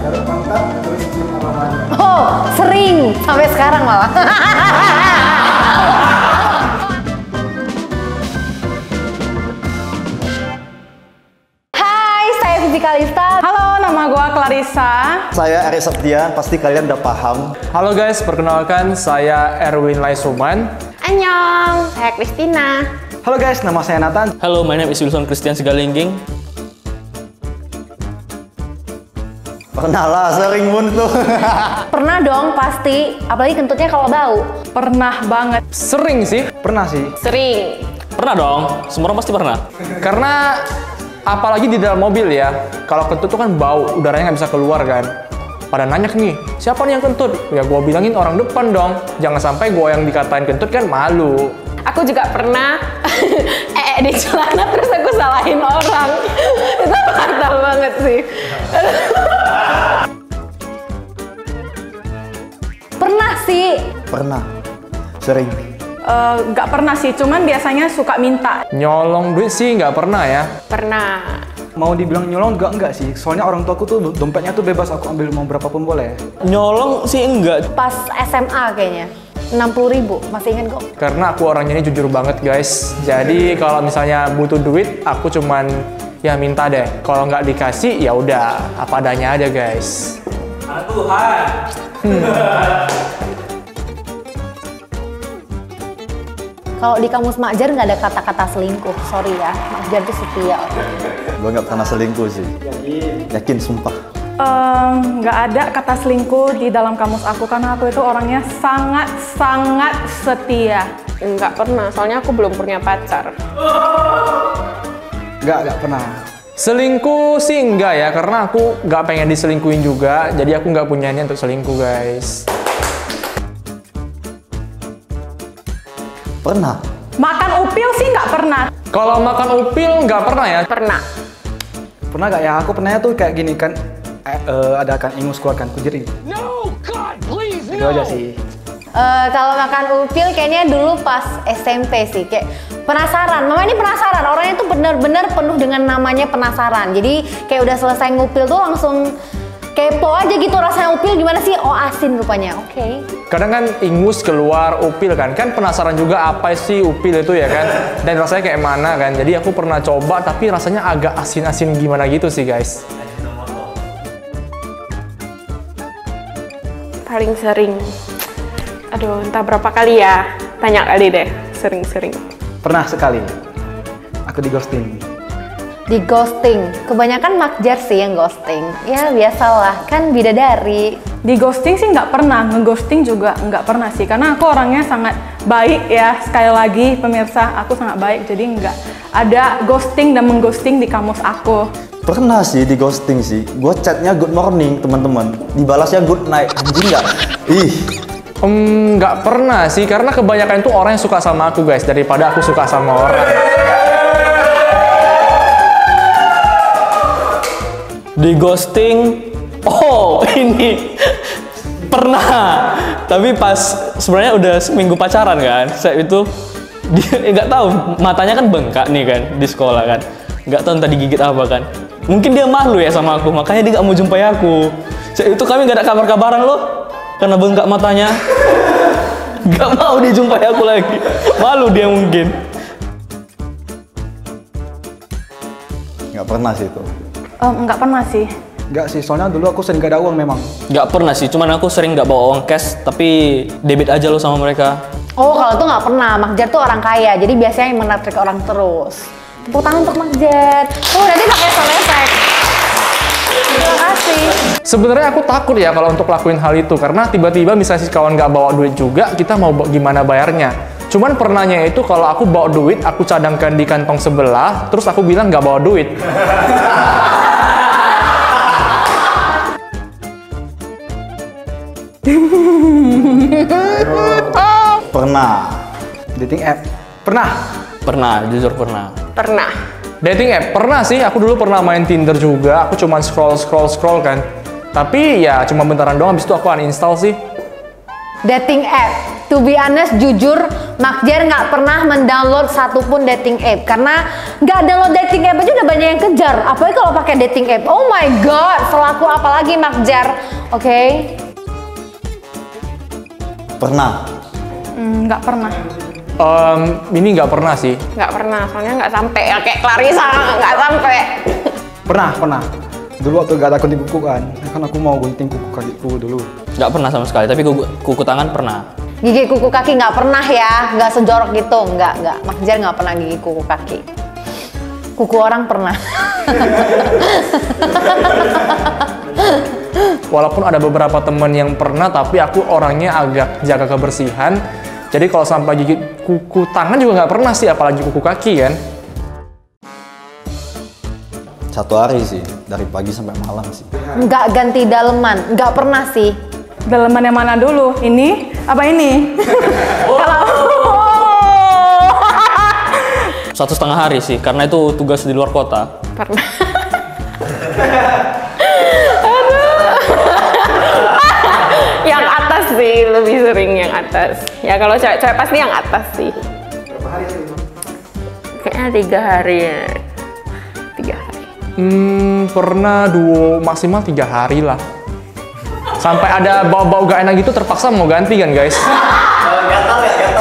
garuk pantat terus cium aromanya. Oh, sering sampai sekarang malah. Hai, saya Vivi Kalista. Halo, nama gua Clarissa. Saya Aris Septian, pasti kalian udah paham. Halo guys, perkenalkan saya Erwin Laisuman. Annyeong, saya Christina. Halo guys, nama saya Nathan. Halo, my name is Wilson Christian Sigalingging. Pernah lah, sering pun tuh. Pernah dong pasti, apalagi kentutnya kalau bau. Pernah banget. Sering sih, Pernah sih. Sering. Pernah dong, semua orang pasti pernah. karena apalagi di dalam mobil ya, kalau kentut tuh kan bau, udaranya nggak bisa keluar kan. Pada nanya nih, siapa nih yang kentut? Ya gua bilangin orang depan dong, jangan sampai gua yang dikatain kentut kan malu. Aku juga pernah di celana terus aku salahin orang. Itu fatal banget sih. Pernah sih. Pernah, sering. Nggak pernah sih, cuman biasanya suka minta. Nyolong duit sih nggak pernah ya. Pernah. Mau dibilang nyolong enggak sih. Soalnya orang tuaku tuh dompetnya tuh bebas, aku ambil mau berapapun boleh. Nyolong sih enggak. Pas SMA kayaknya. 60.000, masih inget kok. Karena aku orangnya ini jujur banget guys. Jadi kalau misalnya butuh duit, aku cuman ya minta deh. Kalau nggak dikasih ya udah apa adanya aja guys. Kalau di kamus Makjar nggak ada kata-kata selingkuh, sorry ya. Makjar tuh setia. Gue nggak pernah selingkuh sih. Yakin, sumpah. Nggak ada kata selingkuh di dalam kamus aku karena aku itu orangnya sangat setia. Enggak pernah, soalnya aku belum punya pacar. Enggak pernah. Selingkuh sih enggak ya, karena aku nggak pengen diselingkuhin juga. Jadi aku nggak punya niat untuk selingkuh guys. Pernah. Makan upil sih nggak pernah. Kalau makan upil nggak pernah ya. Pernah. Pernah gak ya? Aku pernahnya tuh kayak gini kan. Ada kan ingus keluarkan kujering. No, God, please, Itu aja sih. Kalau makan upil kayaknya dulu pas SMP sih, kayak penasaran. Mama ini penasaran, orangnya tuh bener-bener penuh dengan namanya penasaran. Jadi kayak udah selesai ngupil tuh langsung kepo aja gitu rasanya upil gimana sih? Oh asin rupanya, oke. Kadang kan ingus keluar upil kan penasaran juga apa sih upil itu ya kan, dan rasanya kayak mana kan. Jadi aku pernah coba tapi rasanya agak asin-asin gimana gitu sih guys. Paling sering. Aduh, entah berapa kali ya. Banyak kali deh, sering-sering. Pernah sekali. Aku di ghosting. Di ghosting, kebanyakan Makjar sih yang ghosting. Ya biasalah, kan bidadari. Di ghosting sih nggak pernah, ngeghosting juga nggak pernah sih. Karena aku orangnya sangat baik ya. Sekali lagi pemirsa, aku sangat baik. Jadi nggak ada ghosting dan mengghosting di kamus aku. Pernah sih di ghosting sih. Gue chatnya good morning teman-teman, dibalasnya good night. Anjing nggak? Ih. Nggak pernah sih, karena kebanyakan itu orang yang suka sama aku guys, daripada aku suka sama orang. Di ghosting, oh ini pernah. Tapi pas sebenarnya udah seminggu pacaran kan, saya itu dia nggak tahu matanya kan bengkak nih kan di sekolah kan, nggak tahu tadi gigit apa kan. Mungkin dia malu ya sama aku, makanya dia nggak mau jumpai aku. Saya itu kami nggak ada kabar-kabaran loh, karena bengkak matanya. Nggak mau dia jumpai aku lagi, malu dia mungkin. Nggak pernah sih itu. Nggak pernah sih. Enggak sih, soalnya dulu aku sering gak ada uang memang. Nggak pernah sih, cuman aku sering nggak bawa uang cash, tapi debit aja lo sama mereka. Oh kalau itu nggak pernah, Makjar tuh orang kaya, jadi biasanya yang menatrik orang terus. Tepuk tangan untuk Makjar. Oh nanti pakai sound effect. Terima kasih. Sebenarnya aku takut ya kalau untuk lakuin hal itu, karena tiba-tiba misalnya si kawan nggak bawa duit juga, kita mau gimana bayarnya. Cuman pernahnya itu kalau aku bawa duit, aku cadangkan di kantong sebelah, terus aku bilang nggak bawa duit. Pernah. Dating app. Pernah. Pernah, jujur pernah. Pernah. Dating app pernah sih, aku dulu pernah main Tinder juga. Aku cuma scroll kan. Tapi ya cuma bentaran doang, habis itu aku uninstall sih. Dating app. To be honest, jujur, Makjar nggak pernah mendownload satupun dating app karena nggak download dating app aja udah banyak yang kejar. Apalagi kalau pakai dating app. Oh my god, selaku apalagi Makjar, oke? Pernah. Nggak pernah. Ini nggak pernah sih. Nggak pernah, soalnya nggak sampai ya kayak Clarissa nggak sampai. Pernah. Dulu waktu gak ada gunting kuku kan aku mau gunting kuku kakiku dulu. Nggak pernah sama sekali, tapi kuku tangan pernah. Gigi kuku kaki nggak pernah ya, nggak sejorok gitu, nggak. Makjar nggak pernah gigi kuku kaki. Kuku orang pernah. Walaupun ada beberapa temen yang pernah, tapi aku orangnya agak jaga kebersihan. Jadi kalau sampai gigit kuku tangan juga nggak pernah sih, apalagi kuku kaki kan. 1 hari sih, dari pagi sampai malam sih. Nggak ganti daleman, nggak pernah sih. Daleman yang mana dulu? Ini? Apa ini? Kalau 1,5 hari sih, karena itu tugas di luar kota. Pernah. Yang atas sih, lebih sering yang atas. Ya kalau cewek pasti yang atas sih. Berapa hari sih? Kayaknya 3 hari ya. 3 hari. Pernah maksimal 3 hari lah. Sampai ada bau-bau gak enak gitu terpaksa mau ganti kan guys. Gatal ya?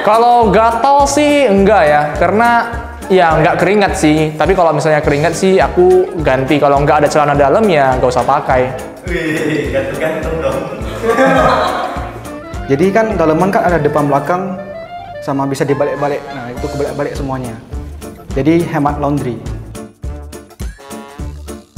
Kalau gatal sih enggak ya, karena ya nggak keringat sih. Tapi kalau misalnya keringat sih aku ganti. Kalau nggak ada celana dalam ya nggak usah pakai. Wih, gantung dong. Jadi kan daleman kan ada depan belakang sama bisa dibalik-balik. Nah itu kebalik-balik semuanya. Jadi hemat laundry.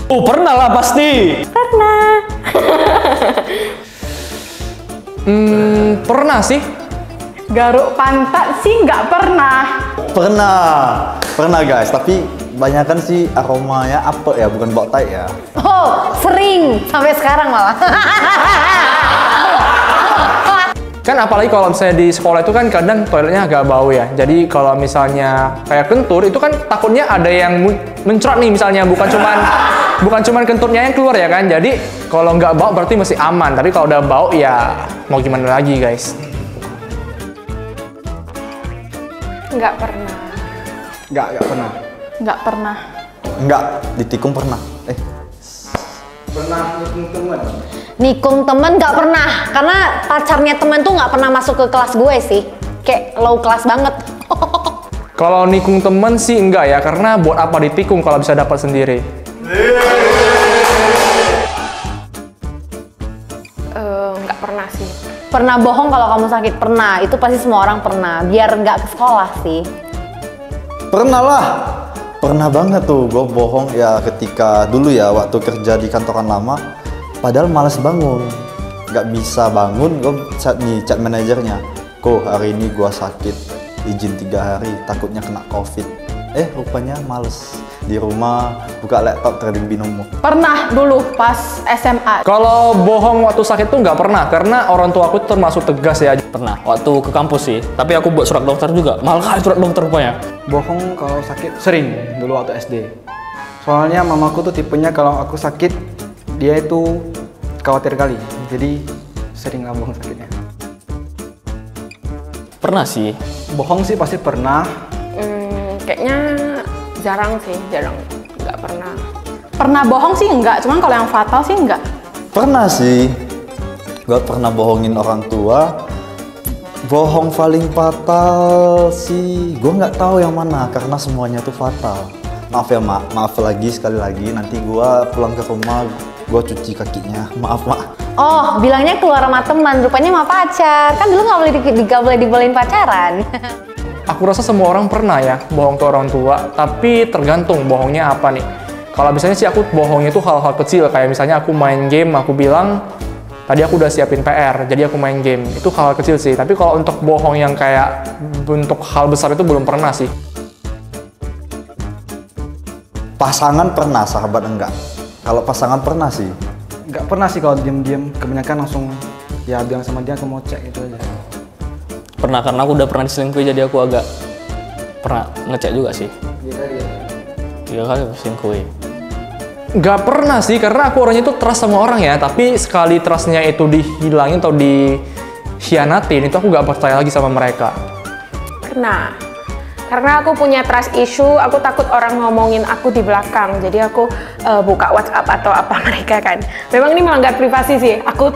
Oh, pernah lah pasti. Pernah sih. garuk pantat sih nggak pernah. Pernah guys, tapi banyakan sih aromanya apa ya, bukan bau tai ya. Oh, sering sampai sekarang malah. Kan apalagi kalau misalnya di sekolah itu kan kadang toiletnya agak bau ya. Jadi kalau misalnya kayak kentur itu kan takutnya ada yang mencrot nih misalnya, bukan cuman kenturnya yang keluar ya kan. Jadi kalau nggak bau berarti masih aman. Tapi kalau udah bau ya mau gimana lagi guys. Nggak pernah. Nggak pernah. Nggak pernah. Enggak, ditikung pernah. Pernah nikung temen? Nikung temen nggak pernah, karena pacarnya temen tuh nggak pernah masuk ke kelas gue sih. Kayak low class banget. Kalau nikung temen sih enggak ya, karena buat apa ditikung kalau bisa dapat sendiri. Nggak pernah sih. Pernah bohong kalau kamu sakit? Pernah, itu pasti semua orang pernah. Biar nggak ke sekolah sih. Pernah lah. Pernah banget tuh gue bohong ya ketika dulu ya waktu kerja di kantoran lama. Padahal malas bangun. Nggak bisa bangun, gue chat manajernya. Kok hari ini gue sakit, izin 3 hari, takutnya kena covid. Rupanya males. Di rumah buka laptop trading binomo. Pernah dulu pas SMA. Kalau bohong waktu sakit tuh nggak pernah, karena orang tua aku termasuk tegas ya. Pernah, waktu ke kampus sih. Tapi aku buat surat dokter juga. Malah kali surat dokter rupanya. Bohong kalau sakit sering dulu waktu SD. Soalnya mamaku tuh tipenya kalau aku sakit dia itu khawatir kali. Jadi sering lah bohong sakitnya. Pernah sih. Bohong sih pasti pernah. Kayaknya jarang sih, jarang. Nggak pernah. Pernah bohong sih enggak, cuman kalau yang fatal sih enggak. Pernah sih. Gue pernah bohongin orang tua. Bohong paling fatal sih, gue nggak tahu yang mana karena semuanya tuh fatal. Maaf ya mak, maaf lagi sekali lagi. Nanti gue pulang ke rumah, gue cuci kakinya. Maaf mak. Oh, bilangnya keluar sama teman, rupanya sama pacar. Kan dulu nggak boleh dibolehin pacaran. Aku rasa semua orang pernah ya bohong ke orang tua, tapi tergantung bohongnya apa nih. Kalau misalnya sih aku bohongnya tuh hal-hal kecil, kayak misalnya aku main game, aku bilang tadi aku udah siapin PR, jadi aku main game. Itu hal kecil sih, tapi kalau untuk bohong yang kayak bentuk hal besar itu belum pernah sih. Pasangan pernah, sahabat enggak. Kalau pasangan pernah sih. Nggak pernah sih kalau diam-diam, kebanyakan langsung ya bilang sama dia aku mau cek itu aja. Pernah, karena aku udah pernah diselingkuhi, jadi aku agak pernah ngecek juga sih. 3 kali diselingkuhi. Nggak pernah sih, karena aku orangnya itu trust sama orang ya, tapi sekali trustnya itu dihilangin atau di hianatin, itu aku nggak percaya lagi sama mereka. Pernah. Karena aku punya trust issue, aku takut orang ngomongin aku di belakang. Jadi aku buka WhatsApp atau apa mereka kan. Memang ini melanggar privasi sih. Aku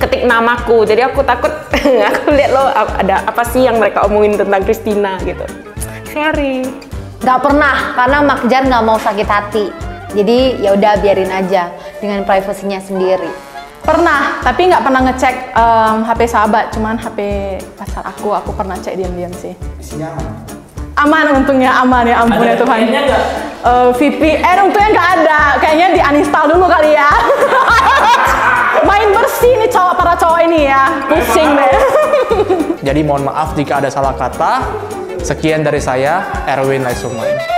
ketik namaku. Jadi aku takut aku lihat loh ada apa sih yang mereka omongin tentang Christina gitu. Sorry. Nggak pernah, karena Makjar nggak mau sakit hati. Jadi ya udah biarin aja dengan privasinya sendiri. Pernah, tapi nggak pernah ngecek HP sahabat, cuman HP pacar aku pernah cek diam-diam sih. Isinya Aman untungnya, aman ya ampun ya Tuhan. VPN untungnya nggak ada, kayaknya di uninstall dulu kali ya. Main bersih nih para cowok ini ya, pusing deh. Jadi mohon maaf jika ada salah kata. Sekian dari saya, Erwin Laisumai.